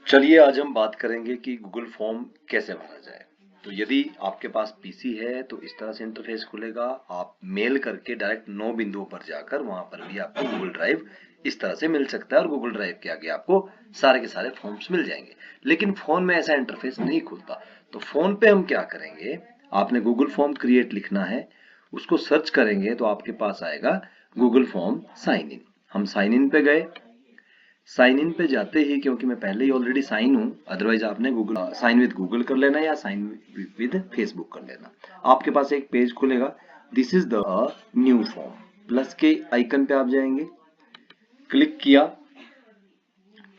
चलिए आज हम बात करेंगे कि गूगल फॉर्म कैसे भरा जाए। तो यदि आपके पास पीसी है तो इस तरह से इंटरफेस खुलेगा। आप मेल करके डायरेक्ट 9 बिंदुओं पर जाकर वहां पर भी आपको गूगल ड्राइव इस तरह से मिल सकता है और गूगल ड्राइव के आगे आपको सारे के सारे फॉर्म्स मिल जाएंगे। लेकिन फोन में ऐसा इंटरफेस नहीं खुलता। तो फोन पे हम क्या करेंगे, आपने गूगल फॉर्म क्रिएट लिखना है, उसको सर्च करेंगे तो आपके पास आएगा गूगल फॉर्म साइन इन। हम साइन इन पे गए। साइन इन पे जाते ही, क्योंकि मैं पहले ही ऑलरेडी साइन हूं, अदरवाइज आपने गूगल साइन विद गूगल कर लेना या साइन विद फेसबुक कर लेना। आपके पास एक पेज खुलेगा, this is the new form. Plus के आइकन पे आप जाएंगे, क्लिक किया।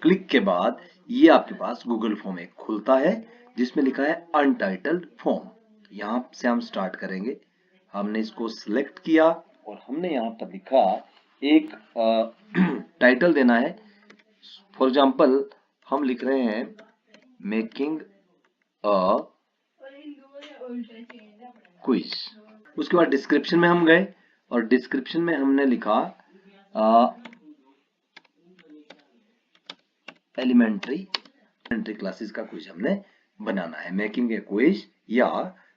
क्लिक के बाद ये आपके पास गूगल फॉर्म एक खुलता है जिसमें लिखा है अनटाइटल्ड फॉर्म। तो यहां से हम स्टार्ट करेंगे। हमने इसको सिलेक्ट किया और हमने यहां पर लिखा एक टाइटल देना है। फॉर एग्जाम्पल हम लिख रहे हैं मेकिंग अ क्विज। उसके बाद डिस्क्रिप्शन में हम गए और डिस्क्रिप्शन में हमने लिखा एलिमेंट्री क्लासेस का क्विज हमने बनाना है, मेकिंग ए क्विज या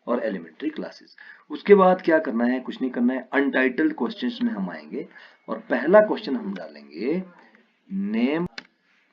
और एलिमेंट्री क्लासेस। उसके बाद क्या करना है, कुछ नहीं करना है, अनटाइटल्ड क्वेश्चंस में हम आएंगे और पहला क्वेश्चन हम डालेंगे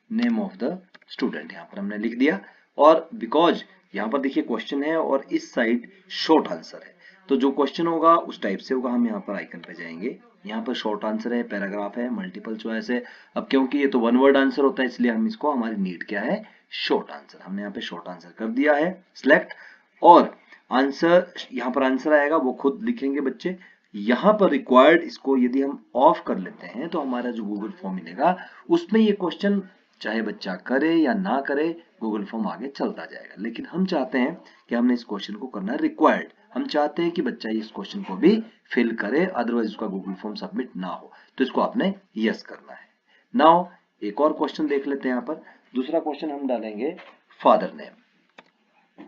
नेम ऑफ द स्टूडेंट। यहाँ पर हमने लिख दिया और बिकॉज यहाँ पर देखिए क्वेश्चन है और इस साइड शॉर्ट आंसर है, तो जो क्वेश्चन होगा उस टाइप से होगा। हम यहाँ पर आइकन पे जाएंगे, यहाँ पर शॉर्ट आंसर है, पैराग्राफ है, मल्टीपल चॉइस है। अब क्योंकि ये तो वन वर्ड आंसर होता है इसलिए हम इसको, हमारी नीड क्या है, शॉर्ट आंसर। हमने यहाँ पे शॉर्ट आंसर कर दिया है सिलेक्ट। और आंसर, यहाँ पर आंसर आएगा वो खुद लिखेंगे बच्चे। यहाँ पर रिक्वायर्ड, इसको यदि हम ऑफ कर लेते हैं तो हमारा जो गूगल फॉर्म मिलेगा उसमें ये क्वेश्चन चाहे बच्चा करे या ना करे, गूगल फॉर्म आगे चलता जाएगा। लेकिन हम चाहते हैं कि हमने इस क्वेश्चन को करना है रिक्वायर्ड। हम चाहते हैं कि बच्चा इस क्वेश्चन को भी फिल करे, अदरवाइज उसका गूगल फॉर्म सबमिट ना हो। तो इसको आपने यस करना है। नाउ एक और क्वेश्चन देख लेते हैं। यहाँ पर दूसरा क्वेश्चन हम डालेंगे father name.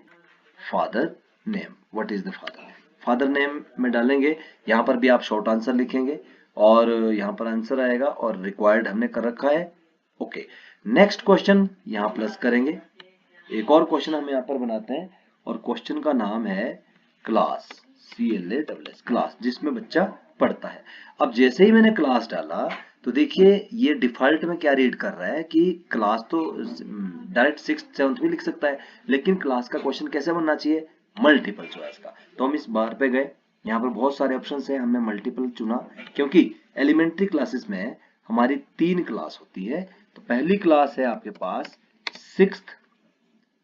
Father name, what is the father name? Father name में डालेंगे, यहाँ पर भी आप शॉर्ट आंसर लिखेंगे और यहाँ पर आंसर आएगा और रिक्वायर्ड हमने कर रखा है। ओके, नेक्स्ट क्वेश्चन यहाँ प्लस करेंगे। एक और क्वेश्चन हम यहाँ पर बनाते हैं और क्वेश्चन का नाम है क्लास, CLASS, क्लास, जिसमें बच्चा पढ़ता है। अब जैसे ही मैंने क्लास डाला तो देखिए ये डिफॉल्ट में क्या रीड कर रहा है कि क्लास तो डायरेक्ट 6th 7th भी लिख सकता है, लेकिन क्लास का क्वेश्चन कैसे बनना चाहिए, मल्टीपल चॉइस का। तो हम इस बार पे गए, यहाँ पर बहुत सारे ऑप्शन है, हमने मल्टीपल चुना क्योंकि एलिमेंट्री क्लासेस में हमारी 3 क्लास होती है। तो पहली क्लास है आपके पास 6th,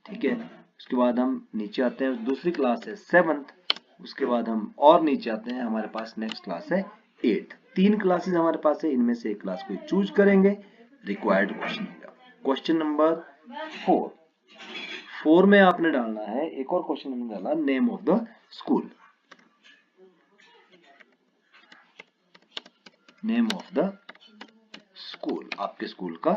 ठीक है। उसके बाद हम नीचे आते हैं, दूसरी क्लास है 7th। उसके बाद हम और नीचे आते हैं, हमारे पास नेक्स्ट क्लास है 8th। 3 क्लासेस हमारे पास है, इनमें से एक क्लास को चूज करेंगे। रिक्वायर्ड क्वेश्चन होगा क्वेश्चन नंबर 4 में आपने डालना है, एक और क्वेश्चन हमने डाला name of the school. Name of the school, आपके स्कूल का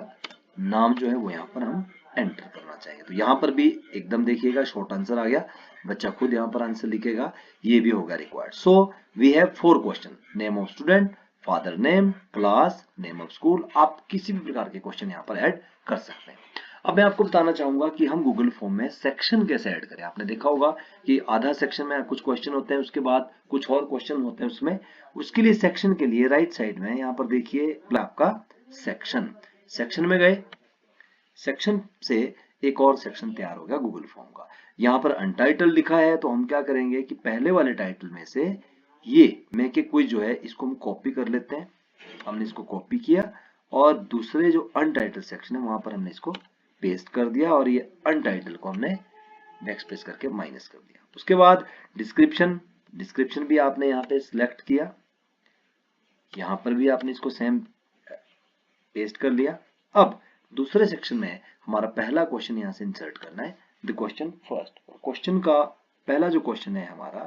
नाम जो है वो यहाँ पर हम एंटर करना चाहेंगे। तो यहाँ पर भी एकदम देखिएगा शॉर्ट आंसर आ गया, बच्चा खुद यहाँ पर आंसर लिखेगा, ये भी होगा required. So we have 4 question, name of student, father name, class, name of school. आप किसी भी प्रकार के क्वेश्चन यहाँ पर ऐड कर सकते हैं। अब मैं आपको बताना चाहूंगा कि हम गूगल फॉर्म में सेक्शन कैसे ऐड करें। आपने देखा होगा कि आधा सेक्शन में कुछ क्वेश्चन होते हैं, उसके बाद कुछ और क्वेश्चन होते हैं उसमें। उसके लिए सेक्शन के लिए राइट साइड में यहाँ पर देखिए आपका सेक्शन में गए, सेक्शन से एक और सेक्शन तैयार हो गया गूगल फॉर्म का। यहाँ पर अनटाइटल लिखा है तो हम क्या करेंगे कि पहले वाले टाइटल में से ये मेक ए क्विज जो है इसको हम कॉपी कर लेते हैं। हमने इसको कॉपी किया और दूसरे जो अनटाइटल सेक्शन है वहां पर हमने इसको पेस्ट कर दिया और ये अनटाइटल को हमने बैकस्पेस करके माइनस कर दिया। उसके बाद डिस्क्रिप्शन भी आपने यहाँ पे सिलेक्ट किया, यहाँ पर भी आपने इसको सेम पेस्ट कर लिया। अब दूसरे सेक्शन में हमारा पहला क्वेश्चन यहाँ से इंसर्ट करना है, द क्वेश्चन फर्स्ट। क्वेश्चन का पहला जो क्वेश्चन है हमारा,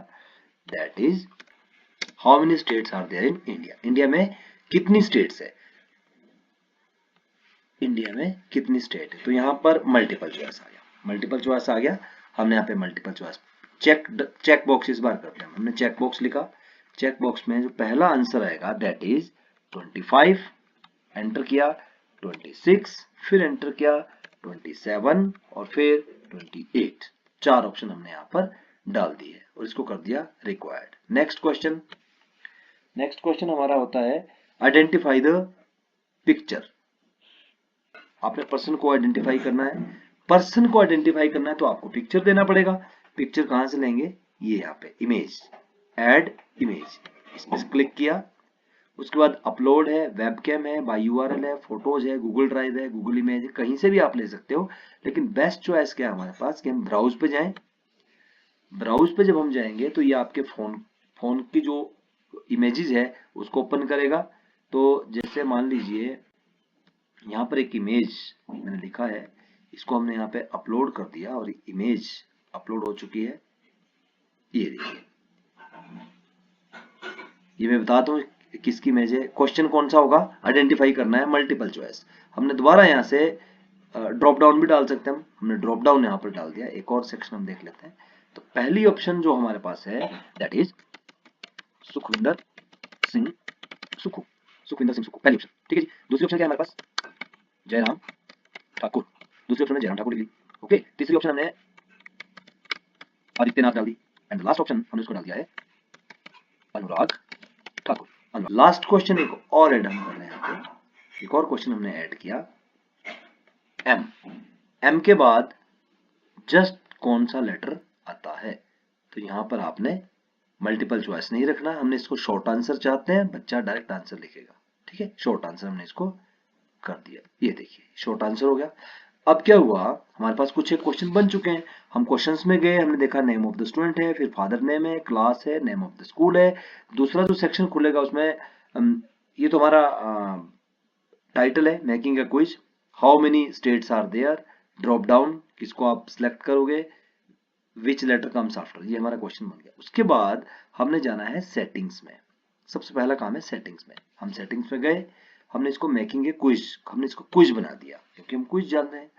that is how many states are there in India. India में कितनी स्टेट्स है, इंडिया में कितनी स्टेट है। तो यहाँ पर मल्टीपल चॉइस आ गया, मल्टीपल चॉइस आ गया। हमने यहाँ पे मल्टीपल चॉइस चेक बॉक्स इस बार करते हैं। हमने चेक बॉक्स लिखा, चेक बॉक्स में जो पहला आंसर आएगा दैट इज 25, एंटर किया। 26, फिर एंटर किया 27 और फिर 28। 4 ऑप्शन हमने यहाँ पर डाल दिए और इसको कर दिया रिक्वायर्ड। नेक्स्ट क्वेश्चन हमारा होता है आइडेंटिफाई द पिक्चर। आपने पर्सन को आइडेंटिफाई करना है। पर्सन को आइडेंटिफाई करना है तो आपको पिक्चर देना पड़ेगा। पिक्चर कहां से लेंगे? ये यहाँ पे इमेज, ऐड इमेज, इस पर क्लिक किया। उसके बाद अपलोड है, वेबकैम है, बाय यूआरएल है, फोटोज है, गूगल ड्राइव है, गूगल इमेज है, कहीं से भी आप ले सकते हो। लेकिन बेस्ट चॉइस क्या है हमारे पास कि हम ब्राउज पे जाएं। ब्राउज पे जब हम जाएंगे तो ये आपके फोन की जो इमेजेस है उसको ओपन करेगा। तो जैसे मान लीजिए यहाँ पर एक इमेज मैंने लिखा है, इसको हमने यहाँ पे अपलोड कर दिया और इमेज अपलोड हो चुकी है। ये देखिए, ये मैं बताता हूँ किसकी इमेज है। क्वेश्चन कौन सा होगा? आइडेंटिफाई करना है, मल्टीपल चॉइस। हमने दोबारा यहाँ से ड्रॉप डाउन भी डाल सकते हैं। हमने ड्रॉप डाउन यहाँ पर डाल दिया। एक और सेक्शन हम देख लेते हैं। तो पहली ऑप्शन जो हमारे पास है दैट इज सुखविंदर सिंह सुखू। सुखविंदर सिंह सुखू पहली ऑप्शन, ठीक है जी। दूसरी ऑप्शन क्या है हमारे पास? जयराम ठाकुर। दूसरी ऑप्शन में जयराम ठाकुर लिख ली। ओके, तीसरी ऑप्शन हमने आदित्यनाथ डाल दी एंड लास्ट ऑप्शन हमने उसको डाल दिया है अनुराग ठाकुर। लास्ट क्वेश्चन एक और ऐड हम कर रहे हैं यहाँ पे। एक और क्वेश्चन हमने ऐड किया एम के बाद जस्ट कौन सा लेटर आता है। तो यहां पर आपने मल्टीपल चॉइस नहीं रखना। हमने इसको शॉर्ट आंसर चाहते हैं, बच्चा डायरेक्ट आंसर लिखेगा, ठीक है। शॉर्ट आंसर हमने इसको कर दिया। ये देखिए शॉर्ट आंसर हो गया। अब क्या हुआ, हमारे पास कुछ एक क्वेश्चन बन चुके हैं। हम क्वेश्चंस में गए, हमने देखा नेम ऑफ द स्टूडेंट है, फिर फादर नेम है, क्लास है, नेम ऑफ द स्कूल है। दूसरा जो सेक्शन खुलेगा उसमें ये तो हमारा टाइटल है making a quiz, how many states are there, drop down किसको आप सिलेक्ट करोगे, विच लेटर कम्स आफ्टर, ये हमारा क्वेश्चन बन गया। उसके बाद हमने जाना है सेटिंग्स में। सबसे पहला काम है सेटिंग्स में। हम सेटिंग्स में गए, हमने इसको मेकिंग ए क्विज, हमने इसको क्विज बना दिया क्योंकि हम क्विज जानते हैं।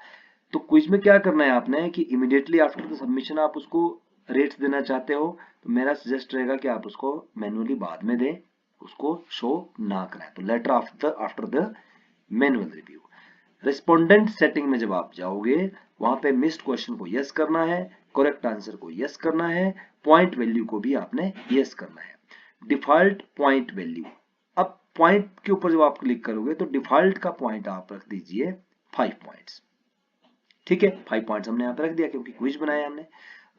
तो क्विज में क्या करना है आपने कि इमीडिएटली आफ्टर द सबमिशन आप उसको रेट्स देना चाहते हो तो मेरा सजेस्ट रहेगा कि आप उसको मैनुअली बाद में दें, उसको शो ना कराएं। तो later after the manual review. Respondent setting में जब आप जाओगे वहां पे मिस्ड क्वेश्चन को यस करना है, करेक्ट आंसर को यस करना है, पॉइंट वैल्यू को भी आपने यस करना है। डिफॉल्ट पॉइंट वैल्यू, अब पॉइंट के ऊपर जब आप क्लिक करोगे तो डिफॉल्ट का पॉइंट आप रख दीजिए 5 पॉइंट्स, ठीक है। 5 पॉइंट्स हमने यहाँ पे रख दिया क्योंकि क्विज बनाया हमने।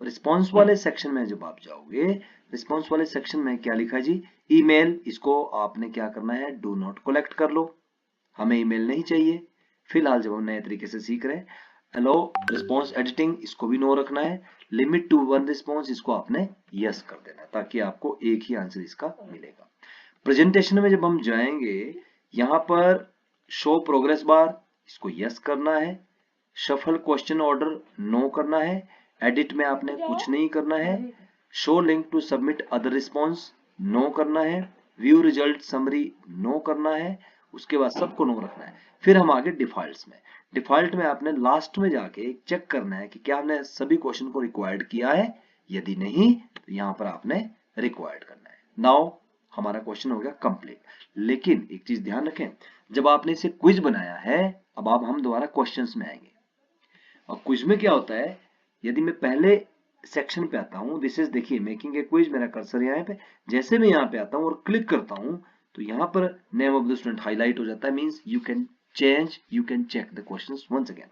रिस्पॉन्स वाले सेक्शन में जब आप जाओगे, रिस्पॉन्स वाले सेक्शन में क्या लिखा है जी? ईमेल, इसको आपने क्या करना है? डू नॉट कलेक्ट कर लो, हमें ईमेल नहीं चाहिए फिलहाल जब हम नए तरीके से सीख रहे हैं। हेलो रिस्पॉन्स एडिटिंग, इसको भी नो रखना है। लिमिट टू 1 रिस्पॉन्स, इसको आपने यस कर देना है ताकि आपको एक ही आंसर इसका मिलेगा। प्रेजेंटेशन में जब हम जाएंगे यहां पर शो प्रोग्रेस बार, इसको यस करना है। शफल क्वेश्चन ऑर्डर नो करना है। एडिट में आपने कुछ नहीं करना है। Show link to submit other response no करना है। व्यू रिजल्ट समरी नो करना है। उसके बाद सबको नो रखना है। फिर हम आगे डिफॉल्ट्स में। डिफॉल्ट में आपने लास्ट में जाके चेक करना है कि क्या हमने सभी क्वेश्चन को रिक्वायर्ड किया है, यदि नहीं तो यहां पर आपने रिक्वायर्ड करना है। नाउ हमारा क्वेश्चन हो गया कंप्लीट। लेकिन एक चीज ध्यान रखें, जब आपने इसे क्विज बनाया है, अब हम दोबारा क्वेश्चंस में आएंगे। और क्विज में क्या होता है, यदि मैं पहले सेक्शन पे आता हूं, दिस इज देखिए मेकिंग ए क्विज, मेरा कर्सर यहाँ पे, जैसे मैं यहाँ पे आता हूं और क्लिक करता हूं तो यहाँ पर name of the student highlight हो जाता है, means you can change, you can check the questions once again.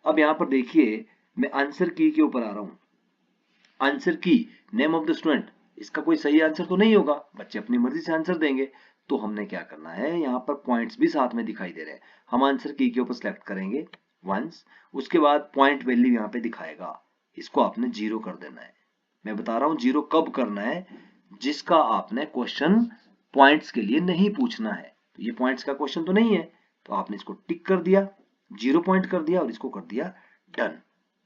अब यहाँ पर देखिए मैं आंसर की के ऊपर आ रहा हूँ। आंसर की, नेम ऑफ द स्टूडेंट, इसका कोई सही आंसर तो नहीं होगा, बच्चे अपनी मर्जी से आंसर देंगे। तो हमने क्या करना है, यहाँ पर पॉइंट्स भी साथ में दिखाई दे रहे हैं। हम आंसर की के ऊपर सिलेक्ट करेंगे वंस, उसके बाद पॉइंट वैल्यू यहाँ पे दिखाएगा, इसको आपने 0 कर देना है। मैं बता रहा हूं 0 कब करना है, जिसका आपने क्वेश्चन पॉइंट्स के लिए नहीं पूछना है। तो ये पॉइंट्स का क्वेश्चन तो नहीं है, तो आपने इसको टिक कर दिया, 0 पॉइंट कर दिया और इसको कर दिया डन।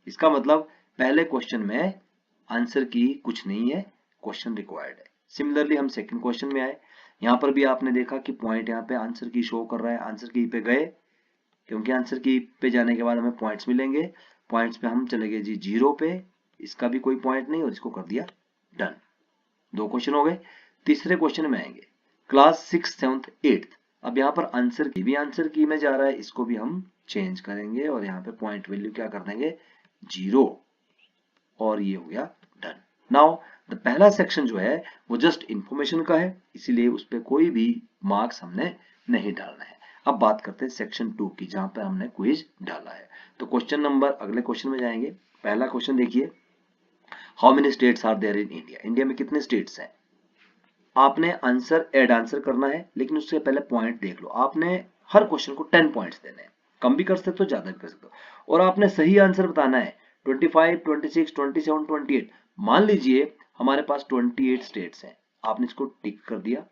इसका मतलब पहले क्वेश्चन में आंसर की कुछ नहीं है, क्वेश्चन रिक्वायर्ड है। सिमिलरली हम सेकंड क्वेश्चन में आए, यहां पर भी आपने देखा कि पॉइंट यहाँ पे आंसर की शो कर रहा है। आंसर की पे गए क्योंकि आंसर की पे जाने के बाद हमें पॉइंट्स मिलेंगे। पॉइंट्स पे हम चले गए जी 0 पे, इसका भी कोई पॉइंट नहीं और इसको कर दिया डन। 2 क्वेश्चन हो गए। तीसरे क्वेश्चन में आएंगे, क्लास 6th 7th 8th। अब यहाँ पर आंसर की में जा रहा है, इसको भी हम चेंज करेंगे और यहाँ पे पॉइंट वैल्यू क्या कर देंगे 0 और ये हो गया डन। नाउ द पहला सेक्शन जो है वो जस्ट इंफॉर्मेशन का है, इसीलिए उस पर कोई भी मार्क्स हमने नहीं डालना है। अब बात करते हैं सेक्शन 2 की, जहां पर हमने क्विज डाला है। तो क्वेश्चन नंबर, अगले क्वेश्चन में जाएंगे। पहला क्वेश्चन देखिए, how many states are there in India? India में कितने स्टेट्स हैं? आपने आंसर ऐड आंसर करना है, लेकिन उससे पहले पॉइंट देख लो। आपने हर क्वेश्चन को 10 पॉइंट्स देने हैं, कम भी कर सकते हो ज्यादा भी कर सकते हो, और आपने सही आंसर बताना है। 25, 26, 27, 28। मान लीजिए हमारे पास 28 स्टेट्स हैं, आपने इसको टिक कर दिया,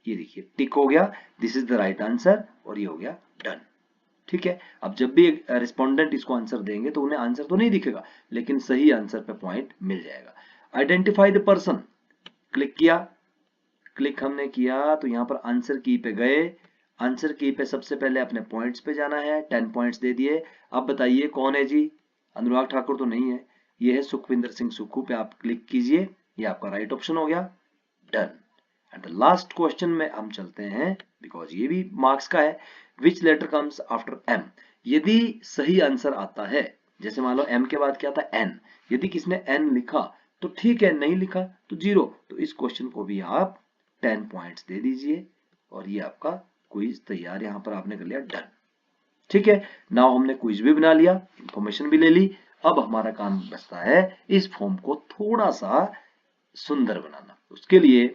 ये देखिए टिक हो गया, this is the right answer, और ये हो गया डन। ठीक है, अब जब भी रिस्पोंडेंट इसको आंसर देंगे तो उन्हें आंसर तो नहीं दिखेगा, लेकिन सही आंसर पे पॉइंट मिल जाएगा। आइडेंटिफाई द पर्सन, क्लिक किया, क्लिक हमने किया तो यहाँ पर आंसर की पे गए। आंसर की पे सबसे पहले अपने पॉइंट्स पे जाना है, 10 पॉइंट्स दे दिए। अब बताइए कौन है जी? अनुराग ठाकुर तो नहीं है, ये है सुखविंदर सिंह सुक्खू पे आप क्लिक कीजिए, ये आपका राइट ऑप्शन हो गया, done. And the last question में हम चलते हैं, बिकॉज ये भी मार्क्स का है। विच लेटर कम्स आफ्टर एम? यदि सही आंसर आता है, जैसे मान लो एम के बाद क्या था एन, यदि किसने एन लिखा तो ठीक है, नहीं लिखा तो 0। तो इस क्वेश्चन को भी आप 10 पॉइंट्स दे दीजिए और ये आपका क्विज तैयार, यहां पर आपने कर लिया डन। ठीक है, नाउ हमने क्विज भी बना लिया, इंफॉर्मेशन भी ले ली। अब हमारा काम बचता है इस फॉर्म को थोड़ा सा सुंदर बनाना। उसके लिए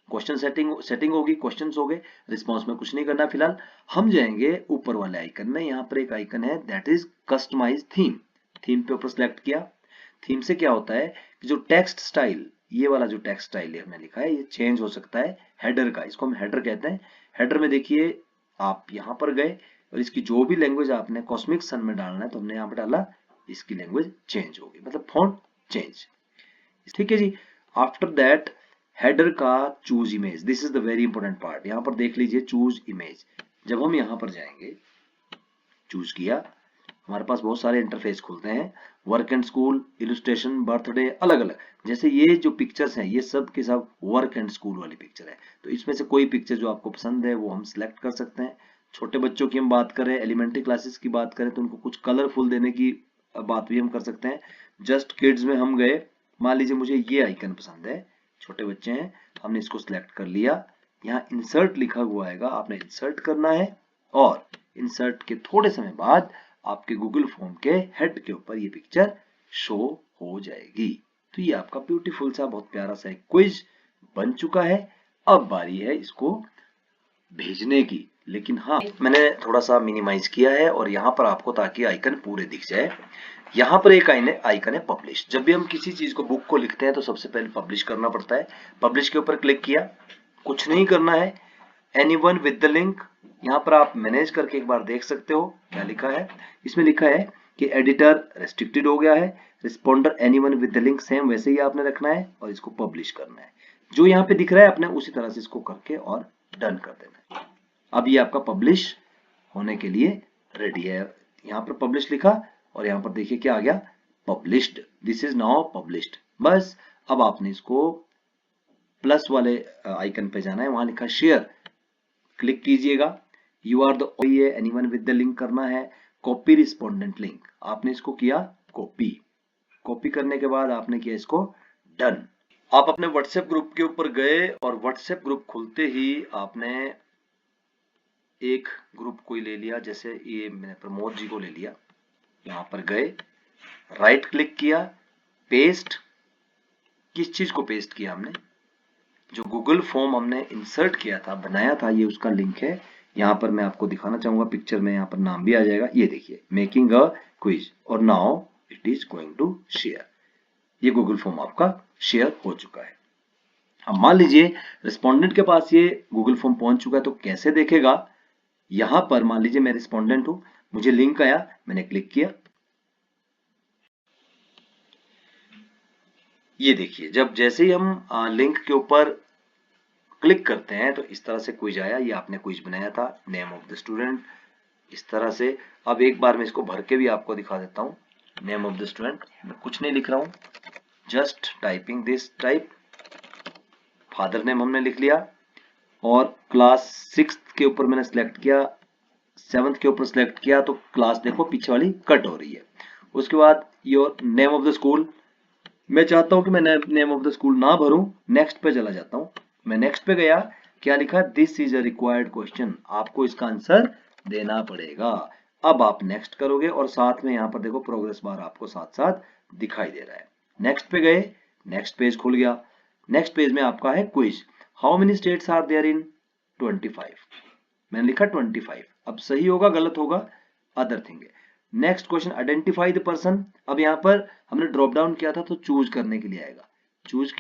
क्वेश्चन सेटिंग होगी, क्वेश्चंस हो गए, रिस्पांस में कुछ नहीं करना फिलहाल। हम जाएंगे ऊपर वाले आइकन में, यहाँ पर एक आइकन है that is customize theme. Theme पे ऊपर सेलेक्ट किया। थीम से क्या होता है कि जो टेक्स्ट स्टाइल, ये वाला जो टेक्स्ट स्टाइल हमने लिखा है, ये चेंज हो सकता है हेडर का, इसको हम हेडर कहते हैं। हेडर में देखिए आप यहाँ पर गए और इसकी जो भी लैंग्वेज आपने कॉस्मिक सन में डालना है तो हमने यहाँ पर डाला, इसकी लैंग्वेज चेंज होगी, मतलब फॉन्ट चेंज। ठीक है जी। आफ्टर दैट हेडर का choose image, this is the very important part. यहां पर देख लीजिए चूज इमेज, जब हम यहां पर जाएंगे, चूज किया, हमारे पास बहुत सारे इंटरफेस खुलते हैं, work and school, illustration, birthday, अलग अलग। जैसे ये जो पिक्चर्स हैं ये सब के सब वर्क एंड स्कूल वाली पिक्चर है, तो इसमें से कोई पिक्चर जो आपको पसंद है वो हम सिलेक्ट कर सकते हैं। छोटे बच्चों की हम बात करें, एलिमेंट्री क्लासेस की बात करें, तो उनको कुछ कलरफुल देने की बात भी हम कर सकते हैं। जस्ट किड्स में हम गए, मान लीजिए मुझे ये आइकन पसंद है, छोटे बच्चे हैं, हमने इसको सिलेक्ट कर लिया। यहाँ इंसर्ट लिखा हुआ आएगा, आपने इंसर्ट करना है, और इंसर्ट के थोड़े समय बाद आपके गूगल फॉर्म के हेड के ऊपर ये पिक्चर शो हो जाएगी। तो ये आपका ब्यूटीफुल सा, बहुत प्यारा सा एक क्विज बन चुका है। अब बारी है इसको भेजने की, लेकिन हाँ मैंने थोड़ा सा मिनिमाइज किया है और यहाँ पर आपको, ताकि आइकन पूरे दिख जाए, यहाँ पर एक आइकन है पब्लिश। जब भी हम किसी चीज को, बुक को लिखते हैं तो सबसे पहले पब्लिश करना पड़ता है। पब्लिश के ऊपर क्लिक किया, कुछ नहीं करना है, एनीवन विद द लिंक, यहाँ पर आप मैनेज करके एक बार देख सकते हो क्या लिखा है। इसमें लिखा है कि एडिटर रेस्ट्रिक्टेड हो गया है, responder anyone with the link same वैसे ही आपने रखना है और इसको पब्लिश करना है। जो यहाँ पे दिख रहा है अपने उसी तरह से इसको करके और डन कर देना है। अब ये आपका पब्लिश होने के लिए रेडी है। यहाँ पर पब्लिश लिखा और यहाँ पर देखिए क्या आ गया, published, this is now published. बस अब आपने इसको प्लस वाले आइकन पे जाना है, वहां लिखा शेयर, क्लिक कीजिएगा। You are the anyone with the link करना है, कॉपी रिस्पोंडेंट लिंक, आपने इसको किया कॉपी। कॉपी करने के बाद आपने किया इसको डन। आप अपने व्हाट्सएप ग्रुप के ऊपर गए और व्हाट्सएप ग्रुप खुलते ही आपने एक ग्रुप को ही ले लिया, जैसे ये मैंने प्रमोद जी को ले लिया। यहां पर गए, राइट क्लिक किया, पेस्ट। किस चीज को पेस्ट किया हमने? जो गूगल फॉर्म हमने इंसर्ट किया था, बनाया था, ये उसका लिंक है। यहाँ पर मैं आपको दिखाना चाहूंगा, पिक्चर में यहाँ पर नाम भी आ जाएगा, ये देखिए मेकिंग अ क्विज, और now it is going to share. ये गूगल फॉर्म आपका शेयर हो चुका है। अब मान लीजिए रिस्पोंडेंट के पास ये गूगल फॉर्म पहुंच चुका है, तो कैसे देखेगा? यहां पर मान लीजिए मैं रिस्पोंडेंट हूं, मुझे लिंक आया, मैंने क्लिक किया, ये देखिए जब जैसे ही हम लिंक के ऊपर क्लिक करते हैं तो इस तरह से क्विज आया। ये आपने क्विज बनाया था, नेम ऑफ द स्टूडेंट, इस तरह से। अब एक बार मैं इसको भर के भी आपको दिखा देता हूँ। नेम ऑफ द स्टूडेंट, मैं कुछ नहीं लिख रहा हूँ, just typing this type. Father name हमने लिख लिया और क्लास 6th के ऊपर मैंने सिलेक्ट किया, 7th के ऊपर सिलेक्ट किया, तो क्लास देखो पीछे वाली कट हो रही है। उसके बाद your name of the school, मैं चाहता हूं कि मैं नेम ऑफ द स्कूल ना भरूं, नेक्स्ट पे चला जाता हूं। मैं नेक्स्ट पे गया, क्या लिखा, this is a required question, आपको इसका आंसर देना पड़ेगा। अब आप नेक्स्ट करोगे और साथ में यहाँ पर देखो प्रोग्रेस बार आपको साथ साथ दिखाई दे रहा है। नेक्स्ट पे गए, नेक्स्ट पेज खुल गया। नेक्स्ट पेज में आपका है quiz, how many states are there in 25, मैंने लिखा 25। अब सही होगा गलत होगा अदर थिंग है। Next question, identify the person, अब यहां पर हमने ड्रॉप डाउन किया था तो चूज करने के लिए आएगा, चूज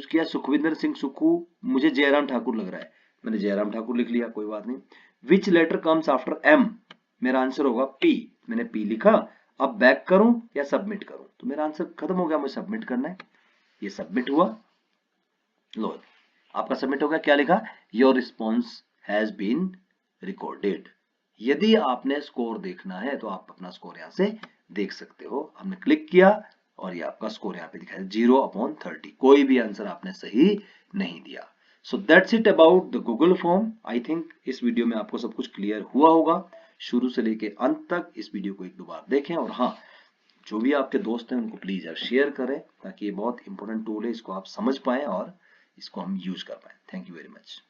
किया सुखविंदर सिंह सुक्खू, मुझे जयराम ठाकुर लग रहा है, मैंने जयराम ठाकुर लिख लिया, कोई बात नहीं। विच लेटर कम्स आफ्टर एम, मेरा आंसर होगा पी, मैंने पी लिखा। अब बैक करूं या सबमिट करूं, तो मेरा आंसर खत्म हो गया, मुझे सबमिट करना है, ये सबमिट हुआ। लो आपका सबमिट हो गया, क्या लिखा, your response has been recorded. यदि आपने स्कोर देखना है तो आप अपना स्कोर यहां से देख सकते हो। हमने क्लिक किया और ये आपका स्कोर यहाँ पे दिखाया 0/30, कोई भी आंसर आपने सही नहीं दिया। So that's it about the Google form. I think इस वीडियो में आपको सब कुछ क्लियर हुआ होगा, शुरू से लेके अंत तक इस वीडियो को 1-2 बार देखें, और हाँ, जो भी आपके दोस्त हैं उनको प्लीज यार शेयर करें, ताकि ये बहुत इंपॉर्टेंट टूल है, इसको आप समझ पाए और इसको हम यूज कर पाए। Thank you very much.